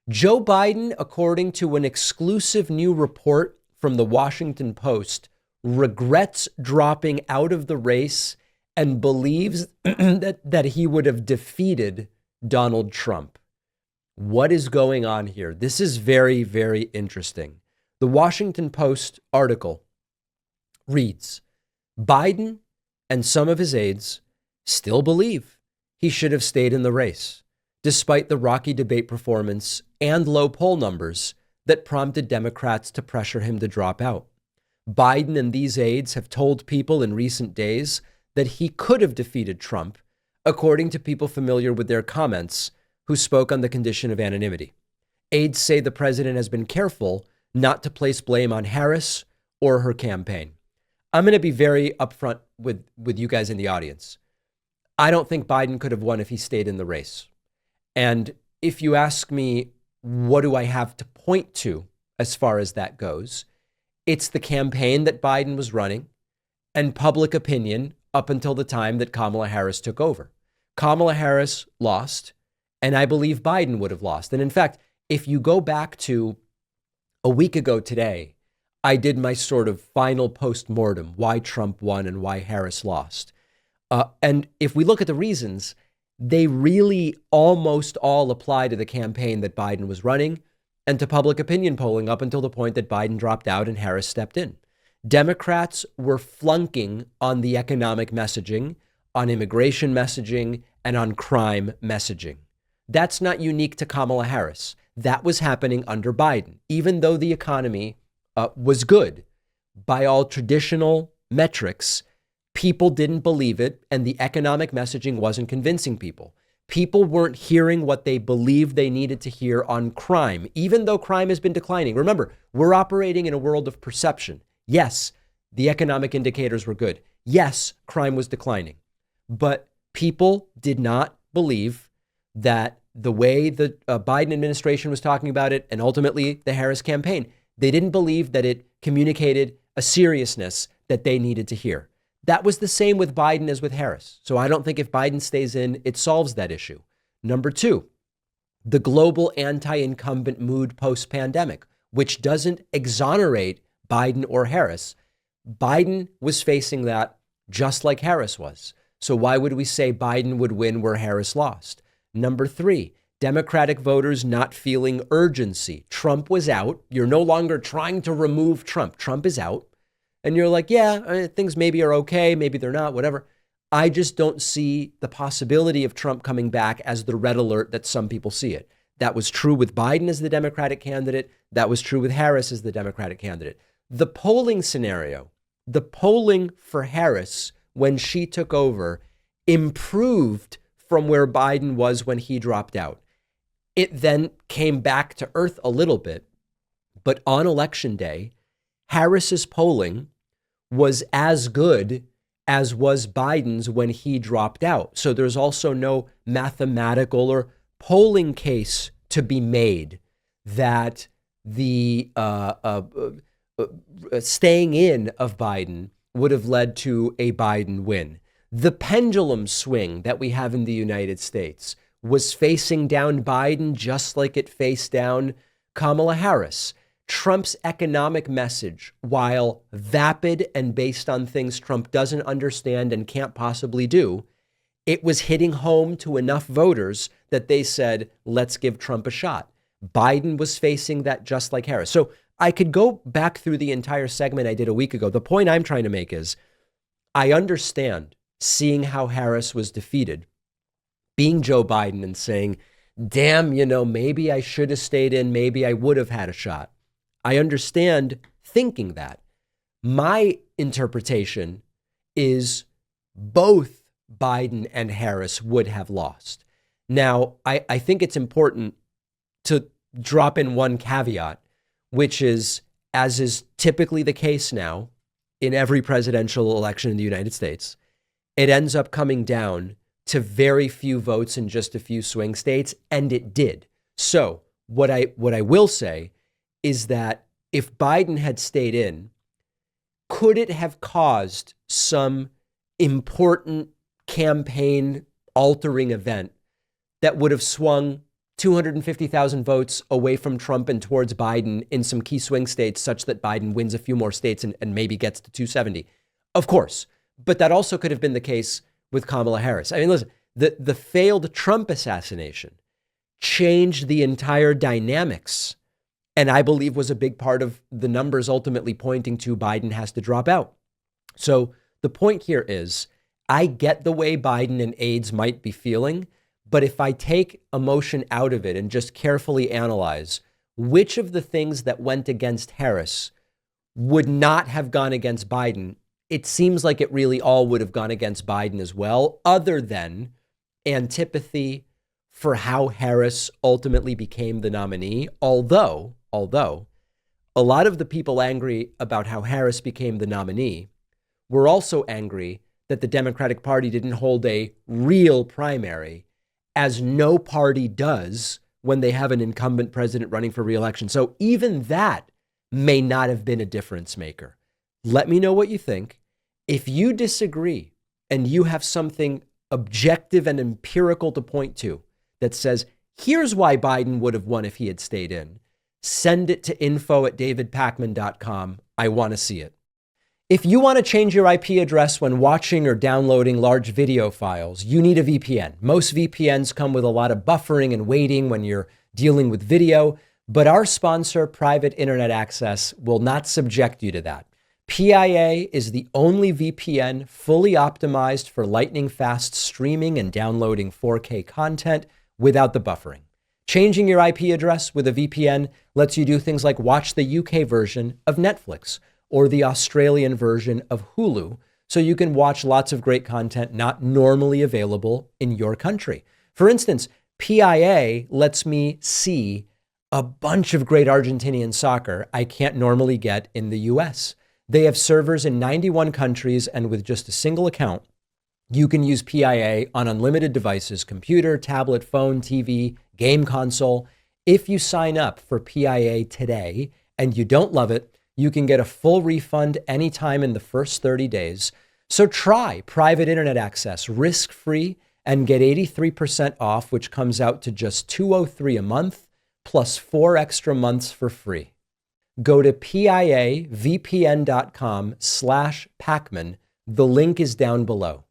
Joe Biden, according to an exclusive new report from the Washington Post, regrets dropping out of the race and believes that he would have defeated Donald Trump. What is going on here? This is very, very interesting. The Washington Post article reads, Biden and some of his aides still believe he should have stayed in the race, despite the rocky debate performance and low poll numbers that prompted Democrats to pressure him to drop out. Biden and these aides have told people in recent days that he could have defeated Trump, according to people familiar with their comments who spoke on the condition of anonymity. Aides say the president has been careful not to place blame on Harris or her campaign. I'm going to be very upfront with you guys in the audience. I don't think Biden could have won if he stayed in the race. And if you ask me, what do I have to point to as far as that goes? It's the campaign that Biden was running and public opinion up until the time that Kamala Harris took over. Kamala Harris lost, and I believe Biden would have lost. And in fact, if you go back to a week ago today, I did my sort of final post-mortem, why Trump won and why Harris lost. And if we look at the reasons, they really almost all apply to the campaign that Biden was running and to public opinion polling up until the point that Biden dropped out and Harris stepped in. Democrats were flunking on the economic messaging, on immigration messaging, and on crime messaging. That's not unique to Kamala Harris. That was happening under Biden, even though the economy was good. By all traditional metrics, people didn't believe it, and the economic messaging wasn't convincing people. People weren't hearing what they believed they needed to hear on crime, even though crime has been declining. Remember, we're operating in a world of perception. Yes, the economic indicators were good. Yes, crime was declining. But people did not believe that the way the Biden administration was talking about it, and ultimately the Harris campaign, they didn't believe that it communicated a seriousness that they needed to hear. That was the same with Biden as with Harris. So I don't think if Biden stays in, it solves that issue. Number two, the global anti-incumbent mood post-pandemic, which doesn't exonerate Biden or Harris. Biden was facing that just like Harris was. So why would we say Biden would win where Harris lost? Number three, Democratic voters not feeling urgency. Trump was out. You're no longer trying to remove Trump. Trump is out. And you're like, yeah, things maybe are okay, maybe they're not, whatever. I just don't see the possibility of Trump coming back as the red alert that some people see it. That was true with Biden as the Democratic candidate. That was true with Harris as the Democratic candidate. The polling scenario, the polling for Harris when she took over improved from where Biden was when he dropped out. It then came back to earth a little bit. But on election day, Harris's polling was as good as was Biden's when he dropped out. So there's also no mathematical or polling case to be made that the staying in of Biden would have led to a Biden win. The pendulum swing that we have in the United States was facing down Biden just like it faced down Kamala Harris. Trump's economic message, while vapid and based on things Trump doesn't understand and can't possibly do, it was hitting home to enough voters that they said, let's give Trump a shot. Biden was facing that just like Harris. So I could go back through the entire segment I did a week ago. The point I'm trying to make is I understand seeing how Harris was defeated, being Joe Biden and saying, damn, maybe I should have stayed in, maybe I would have had a shot. I understand thinking that. My interpretation is both Biden and Harris would have lost. Now, I think it's important to drop in one caveat, which is, as is typically the case now in every presidential election in the United States, it ends up coming down to very few votes in just a few swing states, and it did. So what I will say is that if Biden had stayed in, could it have caused some important campaign altering event that would have swung 250,000 votes away from Trump and towards Biden in some key swing states such that Biden wins a few more states and maybe gets to 270. Of course. But that also could have been the case with Kamala Harris. I mean, listen, the failed Trump assassination changed the entire dynamics, and I believe was a big part of the numbers ultimately pointing to Biden has to drop out. So the point here is, I get the way Biden and aides might be feeling, but if I take emotion out of it and just carefully analyze which of the things that went against Harris would not have gone against Biden, it seems like it really all would have gone against Biden as well, other than antipathy for how Harris ultimately became the nominee. Although a lot of the people angry about how Harris became the nominee were also angry that the Democratic Party didn't hold a real primary, as no party does when they have an incumbent president running for re-election. So even that may not have been a difference maker. Let me know what you think. If you disagree and you have something objective and empirical to point to that says, here's why Biden would have won if he had stayed in, send it to info@davidpakman.com. I want to see it. If you want to change your IP address when watching or downloading large video files, you need a VPN. Most VPNs come with a lot of buffering and waiting when you're dealing with video, but our sponsor, Private Internet Access, will not subject you to that. PIA is the only VPN fully optimized for lightning fast streaming and downloading 4K content without the buffering. Changing your IP address with a VPN lets you do things like watch the UK version of Netflix or the Australian version of Hulu, so you can watch lots of great content not normally available in your country. For instance, PIA lets me see a bunch of great Argentinian soccer I can't normally get in the US. They have servers in 91 countries, and with just a single account, you can use PIA on unlimited devices: computer, tablet, phone, TV, game console. If you sign up for PIA today and you don't love it, you can get a full refund anytime in the first 30 days. So try Private Internet Access risk-free and get 83% off, which comes out to just $203 a month, plus 4 extra months for free. Go to piavpn.com/Pacman. The link is down below.